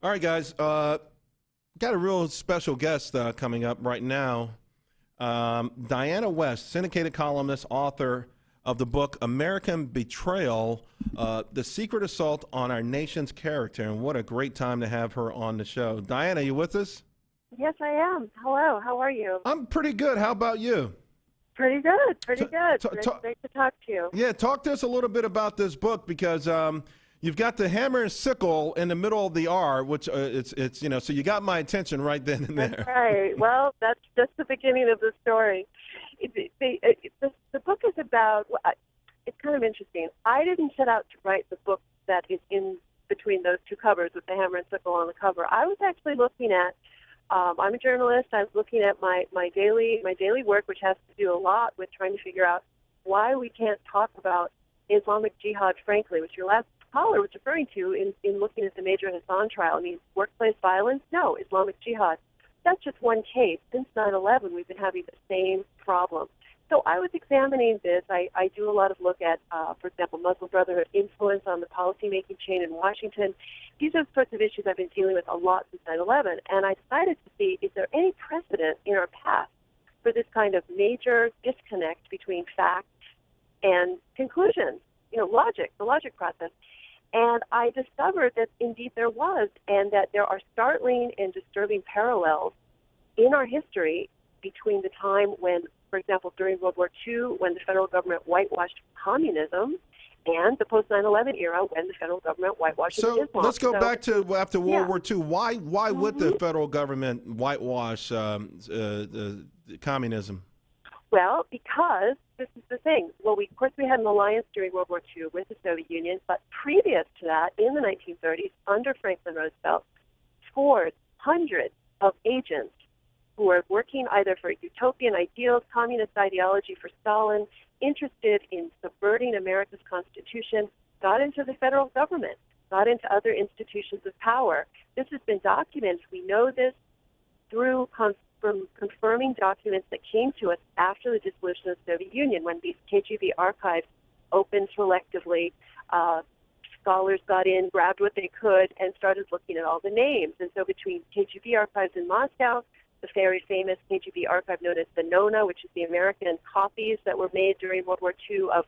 All right, guys. Got a real special guest coming up right now. Diana West, syndicated columnist, author of the book American Betrayal, The Secret Assault on Our Nation's Character. And what a great time to have her on the show. Diana, you with us? Yes, I am. Hello. How are you? I'm pretty good. How about you? Pretty good. Pretty good. Great to talk to you. Yeah, talk to us a little bit about this book because you've got the hammer and sickle in the middle of the R, which it's so you got my attention right then and there. That's right. Well, that's just the beginning of the story. The book is about. It's kind of interesting. I didn't set out to write the book that is in between those two covers with the hammer and sickle on the cover. I was actually looking at. I'm a journalist. I was looking at my daily work, which has to do a lot with trying to figure out why we can't talk about Islamic jihad frankly, which your last caller was referring to in looking at the Major Hassan trial. I mean, workplace violence? No. Islamic jihad. That's just one case. Since 9/11, we've been having the same problem. So I was examining this. I do a lot of look at, for example, Muslim Brotherhood influence on the policymaking chain in Washington. These are the sorts of issues I've been dealing with a lot since 9/11. And I decided to see, is there any precedent in our past for this kind of major disconnect between facts and conclusions, logic, the logic process. And I discovered that indeed there was, and that there are startling and disturbing parallels in our history between the time when, for example, during World War II, when the federal government whitewashed communism, and the post-9/11 era when the federal government whitewashed Islam. So let's go back to after World War II. Why would the federal government whitewash communism? Well, because this is the thing. Well, of course, we had an alliance during World War II with the Soviet Union, but previous to that, in the 1930s, under Franklin Roosevelt, scores, hundreds of agents who were working either for utopian ideals, communist ideology for Stalin, interested in subverting America's Constitution, got into the federal government, got into other institutions of power. This has been documented. We know this through from confirming documents that came to us after the dissolution of the Soviet Union, when these KGB archives opened selectively. Scholars got in, grabbed what they could, and started looking at all the names. And so between KGB archives in Moscow, the very famous KGB archive known as the Nona, which is the American copies that were made during World War II of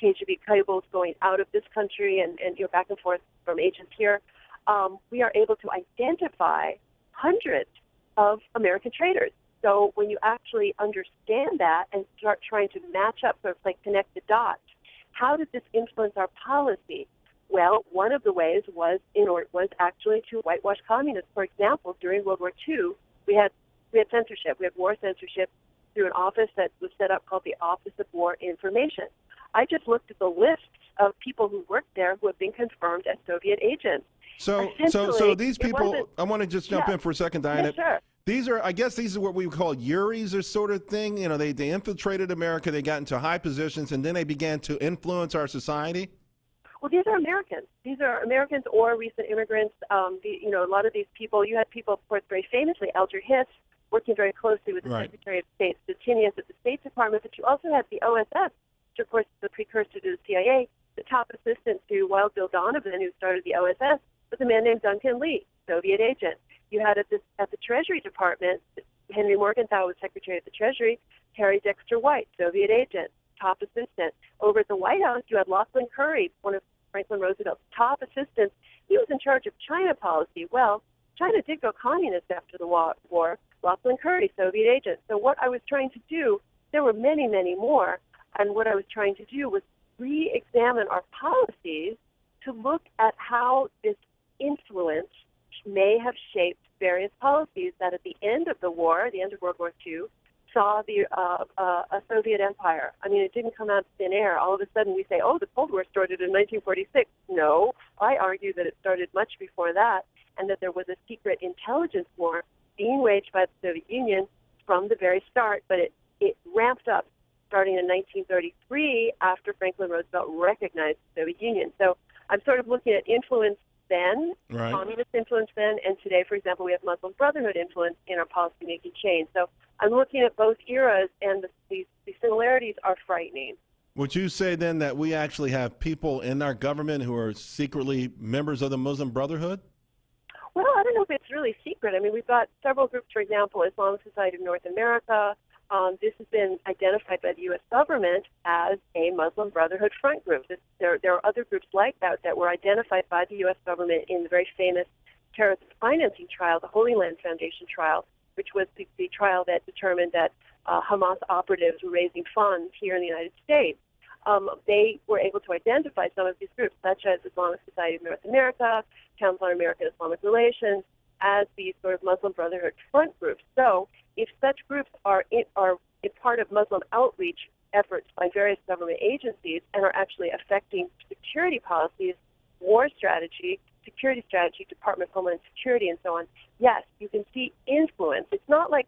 KGB cables going out of this country and back and forth from agents here, we are able to identify hundreds of American traitors. So when you actually understand that and start trying to match up, sort of like connect the dots, how did this influence our policy? Well, one of the ways was actually to whitewash communists. For example, during World War II, we had censorship. We had war censorship through an office that was set up called the Office of War Information. I just looked at the list of people who worked there who have been confirmed as Soviet agents. So these people, I want to just jump in for a second, Diana. Yeah, sure. These are what we would call Uris or sort of thing. They infiltrated America, they got into high positions, and then they began to influence our society. Well, these are Americans. These are Americans or recent immigrants. A lot of these people, you had people, of course, very famously, Alger Hiss, working very closely with the Secretary of State, Stettinius at the State Department, but you also had the OSS, which, of course, is the precursor to the CIA. The top assistant to Wild Bill Donovan, who started the OSS, was a man named Duncan Lee, Soviet agent. You had at the Treasury Department, Henry Morgenthau was Secretary of the Treasury, Harry Dexter White, Soviet agent, top assistant. Over at the White House, you had Lachlan Curry, one of Franklin Roosevelt's top assistants. He was in charge of China policy. Well, China did go communist after the war. Lachlan Curry, Soviet agent. So what I was trying to do, there were many, many more, and what I was trying to do was re-examine our policies to look at how this influence may have shaped various policies that at the end of the war, the end of World War II, saw a Soviet empire. I mean, it didn't come out of thin air. All of a sudden we say, oh, the Cold War started in 1946. No, I argue that it started much before that, and that there was a secret intelligence war being waged by the Soviet Union from the very start, but it ramped up starting in 1933 after Franklin Roosevelt recognized the Soviet Union. So I'm sort of looking at influence then, communist influence then, and today, for example, we have Muslim Brotherhood influence in our policymaking chain. So I'm looking at both eras, and the similarities are frightening. Would you say then that we actually have people in our government who are secretly members of the Muslim Brotherhood? Well, I don't know if it's really secret. I mean, we've got several groups, for example, Islamic Society of North America. This has been identified by the U.S. government as a Muslim Brotherhood front group. There are other groups like that that were identified by the U.S. government in the very famous terrorist financing trial, the Holy Land Foundation trial, which was the trial that determined that Hamas operatives were raising funds here in the United States. They were able to identify some of these groups, such as Islamic Society of North America, Council on American Islamic Relations, as these sort of Muslim Brotherhood front groups. So if such groups are part of Muslim outreach efforts by various government agencies and are actually affecting security policies, war strategy, security strategy, Department of Homeland Security, and so on, yes, you can see influence. It's not like,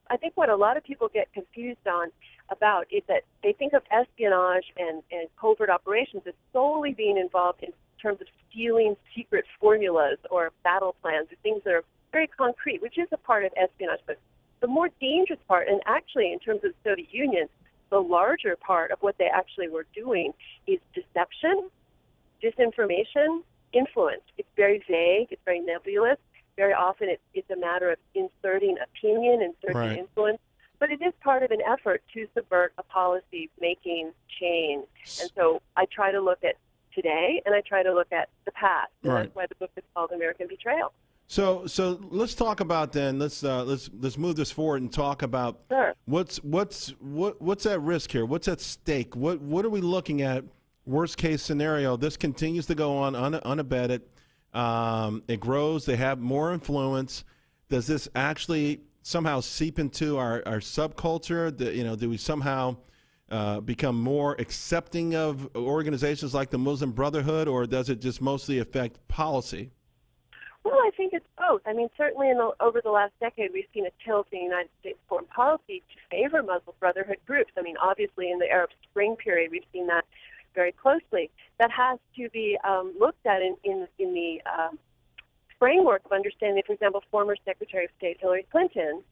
I think what a lot of people get confused on about is that they think of espionage and covert operations as solely being involved in terms of stealing secret formulas or battle plans or things that are very concrete, which is a part of espionage. But the more dangerous part, and actually in terms of the Soviet Union, the larger part of what they actually were doing is deception, disinformation, influence. It's very vague. It's very nebulous. Very often it's a matter of inserting opinion, inserting influence. But it is part of an effort to subvert a policy-making chain. And so I try to look at today, and I try to look at the past. And that's why the book is called American Betrayal. So let's talk about then. Let's move this forward and talk about what's at risk here. What's at stake? What are we looking at? Worst case scenario. This continues to go on unabated. It grows. They have more influence. Does this actually somehow seep into our subculture? Do we somehow become more accepting of organizations like the Muslim Brotherhood, or does it just mostly affect policy? Well, I think it's both. I mean, certainly over the last decade, we've seen a tilt in United States foreign policy to favor Muslim Brotherhood groups. I mean, obviously in the Arab Spring period, we've seen that very closely. That has to be looked at in the framework of understanding, for example, former Secretary of State Hillary Clinton.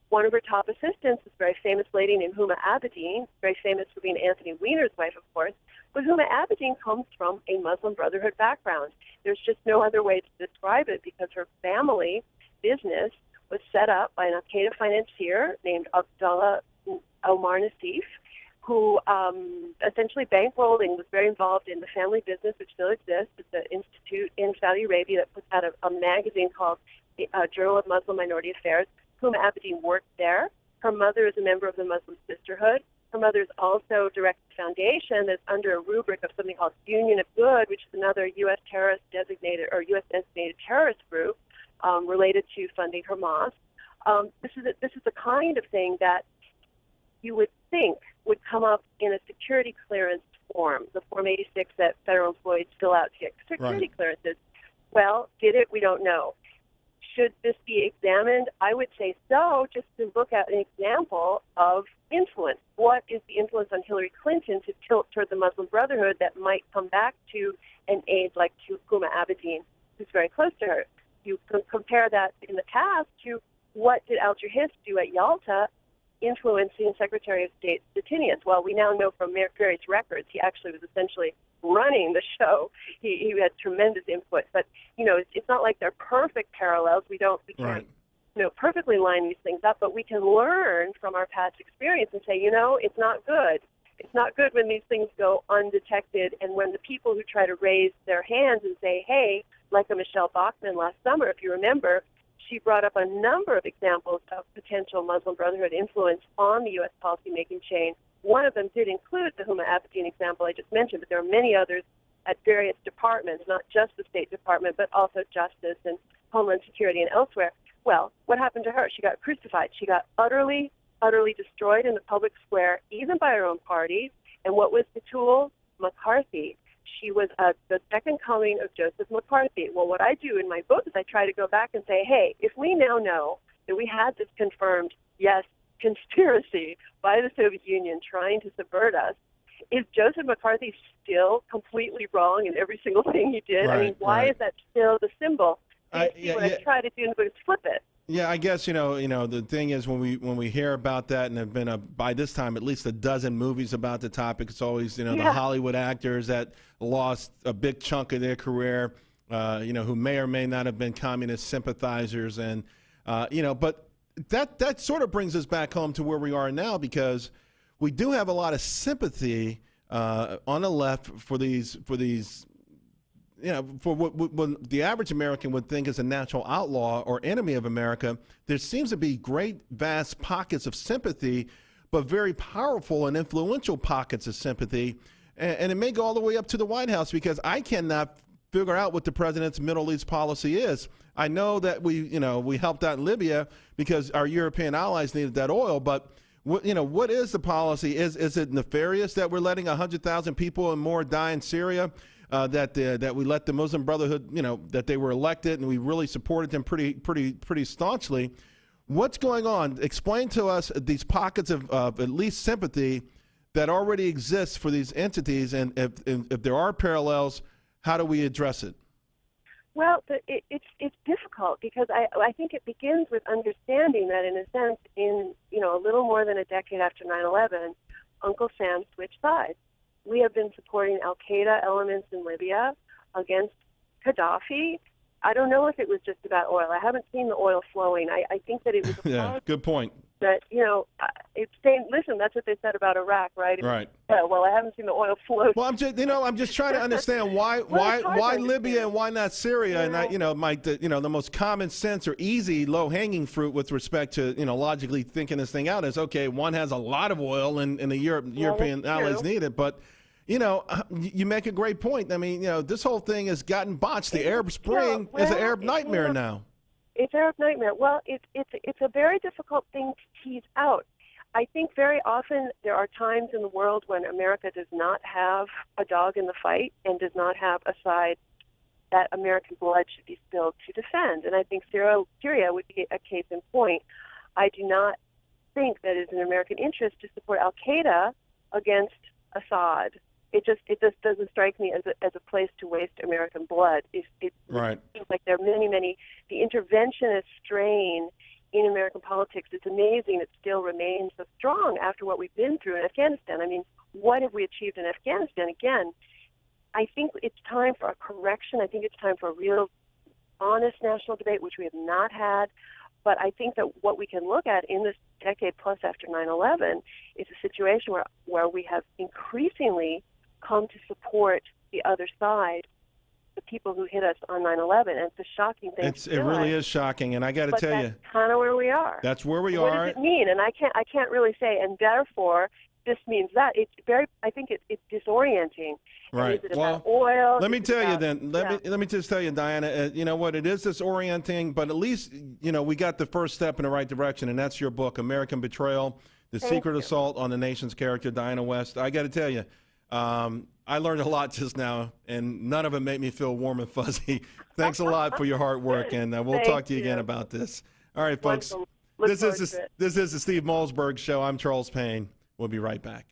One of her top assistants, this very famous lady named Huma Abedin, very famous for being Anthony Weiner's wife, of course, but Huma Abedin comes from a Muslim Brotherhood background. There's just no other way to describe it because her family business was set up by an al-Qaeda financier named Abdullah Omar Nassif, who essentially bankrolled and was very involved in the family business, which still exists. It's an institute in Saudi Arabia that puts out a magazine called Journal of Muslim Minority Affairs. Huma Abedin worked there. Her mother is a member of the Muslim Sisterhood. Her mother is also directs a foundation that's under a rubric of something called Union of Good, which is another U.S. designated terrorist group related to funding Hamas. This is the kind of thing that you would think would come up in a security clearance form, the Form 86 that federal employees fill out to get security clearances. Well, did it? We don't know. Should this be examined? I would say so, just to look at an example of influence. What is the influence on Hillary Clinton to tilt toward the Muslim Brotherhood that might come back to an aide like Huma Abedin, who's very close to her? You can compare that in the past to what did Alger Hiss do at Yalta, influencing Secretary of State Stettinius. Well, we now know from various records he actually was essentially running the show. He had tremendous input, but it's not like they're perfect parallels. We can't perfectly line these things up, but we can learn from our past experience and say, it's not good. It's not good when these things go undetected, and when the people who try to raise their hands and say, hey, like a Michelle Bachmann last summer, if you remember, she brought up a number of examples of potential Muslim Brotherhood influence on the U.S. policymaking chain. One of them did include the Huma Abedin example I just mentioned, but there are many others at various departments, not just the State Department, but also Justice and Homeland Security and elsewhere. Well, what happened to her? She got crucified. She got utterly destroyed in the public square, even by her own party. And what was the tool? McCarthy. She was the second coming of Joseph McCarthy. Well, what I do in my book is I try to go back and say, hey, if we now know that we had this confirmed, yes, conspiracy by the Soviet Union trying to subvert us, is Joseph McCarthy still completely wrong in every single thing he did? I mean, why is that still the symbol? I try to do in the book is flip it. Yeah, I guess the thing is when we hear about that, and there've been by this time at least a dozen movies about the topic. It's always the Hollywood actors that lost a big chunk of their career who may or may not have been communist sympathizers. And, but that sort of brings us back home to where we are now, because we do have a lot of sympathy on the left for these, for what the average American would think is a natural outlaw or enemy of America. There seems to be great, vast pockets of sympathy, but very powerful and influential pockets of sympathy. And it may go all the way up to the White House, because I cannot figure out what the president's Middle East policy is. I know that we helped out in Libya because our European allies needed that oil, but what is the policy? Is it nefarious that we're letting 100,000 people and more die in Syria? That we let the Muslim Brotherhood, that they were elected, and we really supported them pretty staunchly. What's going on? Explain to us these pockets of at least sympathy that already exists for these entities, and if there are parallels, how do we address it? Well, it's difficult, because I think it begins with understanding that, in a sense, in a little more than a decade after 9/11, Uncle Sam switched sides. We have been supporting al-Qaeda elements in Libya against Gaddafi. I don't know if it was just about oil. I haven't seen the oil flowing. I think that it was a yeah, good point. That, it's saying, listen, that's what they said about Iraq, right? Right. Well, I haven't seen the oil flow. Well, I'm just trying to understand why Libya and why not Syria? And the most common sense or easy low-hanging fruit with respect to logically thinking this thing out is, okay, one has a lot of oil and the European allies need it, but you make a great point. I mean, this whole thing has gotten botched. The Arab Spring is an Arab nightmare now. It's Arab nightmare. Well, it's a very difficult thing to tease out. I think very often there are times in the world when America does not have a dog in the fight and does not have a side that American blood should be spilled to defend. And I think Syria would be a case in point. I do not think that it is in American interest to support al-Qaeda against Assad. It just doesn't strike me as a place to waste American blood. It right. seems like there are many. The interventionist strain in American politics, it's amazing it still remains so strong after what we've been through in Afghanistan. I mean, what have we achieved in Afghanistan? Again, I think it's time for a correction. I think it's time for a real honest national debate, which we have not had. But I think that what we can look at in this decade plus after 9/11 is a situation where we have increasingly come to support the other side, the people who hit us on 9/11. And it's a shocking thing. It really is shocking, and I got to tell you, that's kind of where we are. That's where we are. What does it mean? And I can't really say. And therefore, this means that I think it's disorienting. Right. Is it about oil? Let me tell you then. Let me just tell you, Diana. You know what? It is disorienting, but at least we got the first step in the right direction, and that's your book, American Betrayal: The Secret Assault on the Nation's Character. Diana West. I got to tell you, I learned a lot just now, and none of it made me feel warm and fuzzy. Thanks a lot for your hard work, and we'll talk to you again about this. All right, folks. This is the Steve Malzberg Show. I'm Charles Payne. We'll be right back.